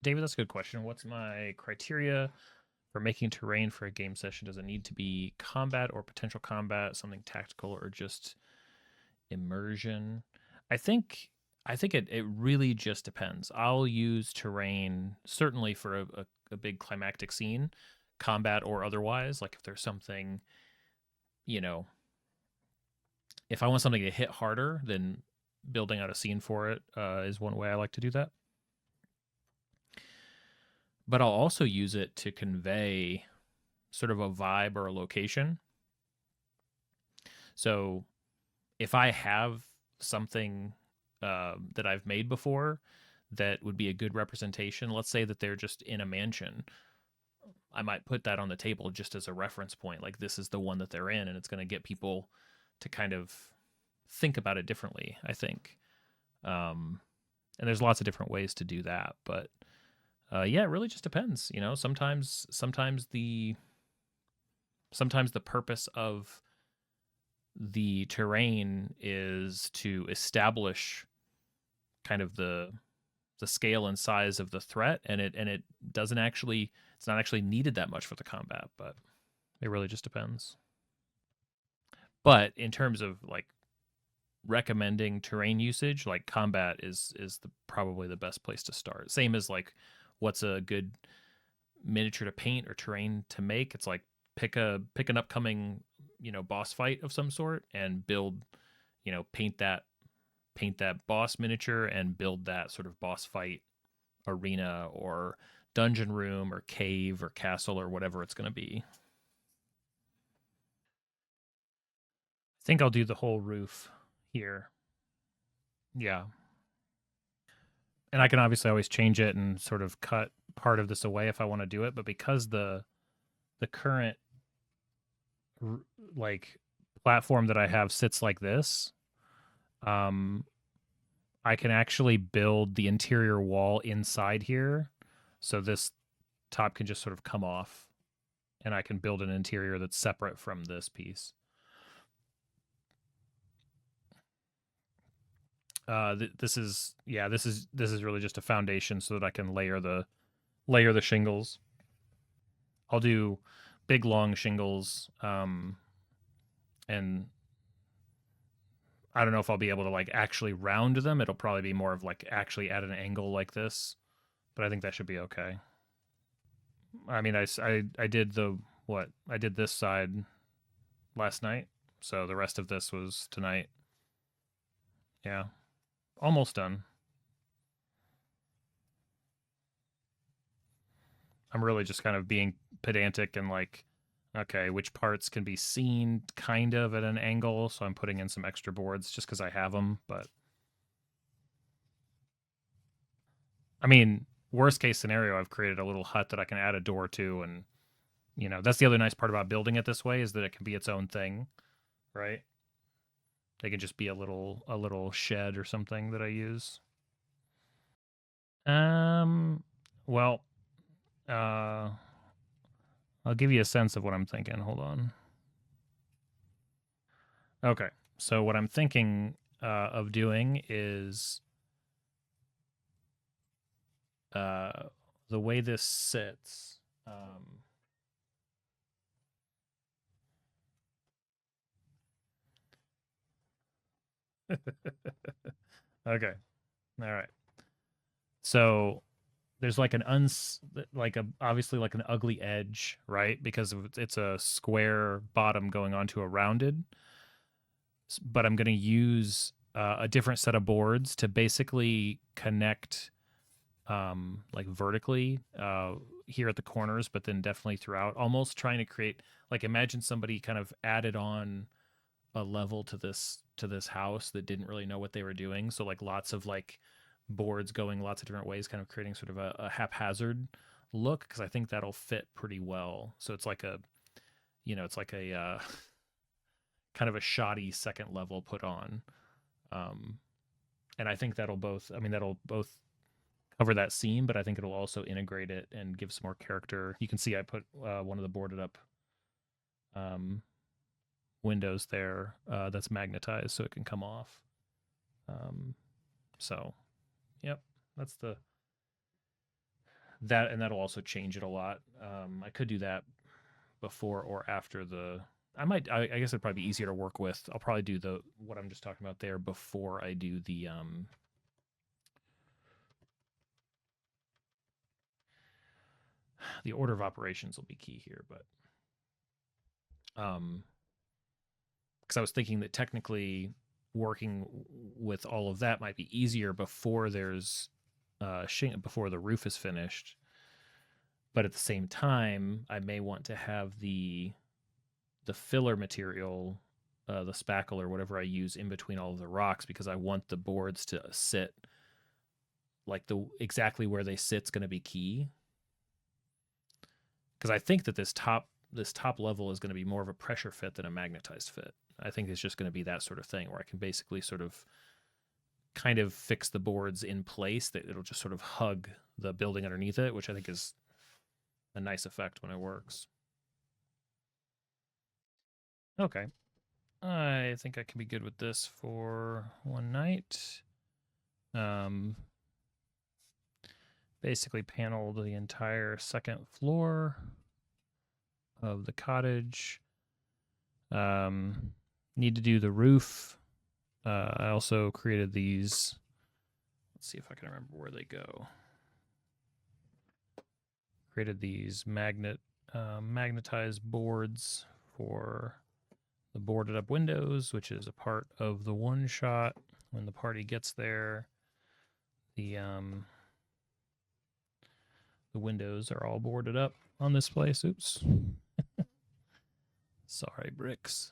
David, that's a good question. What's my criteria for making terrain for a game session? Does it need to be combat or potential combat, something tactical, or just immersion? I think it really just depends. I'll use terrain certainly for a big climactic scene, combat or otherwise. Like if there's something, you know, if I want something to hit harder, then building out a scene for it is one way I like to do that. But I'll also use it to convey sort of a vibe or a location. So if I have something that I've made before that would be a good representation, let's say that they're just in a mansion, I might put that on the table just as a reference point. Like this is the one that they're in, and it's going to get people to kind of think about it differently, I think. And there's lots of different ways to do that, but yeah, it really just depends. You know, sometimes the purpose of the terrain is to establish kind of the scale and size of the threat, and it doesn't actually it's not actually needed that much for the combat, but it really just depends. But in terms of like recommending terrain usage, like combat is probably the best place to start. Same as like what's a good miniature to paint or terrain to make. It's like pick an upcoming, boss fight of some sort and build, paint that boss miniature and build that sort of boss fight arena or dungeon room or cave or castle or whatever it's going to be. I think I'll do the whole roof here. Yeah. And I can obviously always change it and sort of cut part of this away if I want to do it, but because the current like platform that I have sits like this, um I can actually build the interior wall inside here. So this top can just sort of come off and I can build an interior that's separate from this piece. This is really just a foundation so that I can layer the shingles. I'll do big long shingles, and I don't know if I'll be able to like actually round them. It'll probably be more of like actually at an angle like this, but I think that should be okay. I mean, I did I did this side last night, so the rest of this was tonight. Yeah, almost done. I'm really just kind of being pedantic and like, okay, which parts can be seen kind of at an angle. So I'm putting in some extra boards just because I have them. But I mean, worst case scenario, I've created a little hut that I can add a door to. And, that's the other nice part about building it this way is that it can be its own thing, right? They can just be a little shed or something that I use. Well, uh, I'll give you a sense of what I'm thinking. Hold on. Okay. So what I'm thinking of doing is the way this sits. Okay. All right. So there's like like a obviously like an ugly edge, right? Because it's a square bottom going onto a rounded. But I'm going to use a different set of boards to basically connect like vertically here at the corners, but then definitely throughout, almost trying to create like imagine somebody kind of added on a level to this house that didn't really know what they were doing. So like lots of like boards going lots of different ways, kind of creating sort of a haphazard look because I think that'll fit pretty well. So it's like it's like a kind of a shoddy second level put on. Um, and I think that'll both cover that seam, but I think it'll also integrate it and give some more character. You can see I put one of the boarded up um, windows there that's magnetized so it can come off. So, yep, that's the that'll also change it a lot. I could do that before or after the. I guess it'd probably be easier to work with. I'll probably do what I'm just talking about there before I do the order of operations will be key here, but because I was thinking that technically working with all of that might be easier before there's before the roof is finished. But at the same time, I may want to have the filler material, the spackle or whatever I use in between all of the rocks, because I want the boards to sit like exactly where they sit's going to be key. Because I think that this top level is going to be more of a pressure fit than a magnetized fit. I think it's just going to be that sort of thing where I can basically sort of kind of fix the boards in place that it'll just sort of hug the building underneath it, which I think is a nice effect when it works. Okay. I think I can be good with this for one night. Basically paneled the entire second floor of the cottage. Need to do the roof. I also created these. Let's see if I can remember where they go. Created these magnetized boards for the boarded up windows, which is a part of the one shot. When the party gets there, the windows are all boarded up on this place. Oops. Sorry, bricks.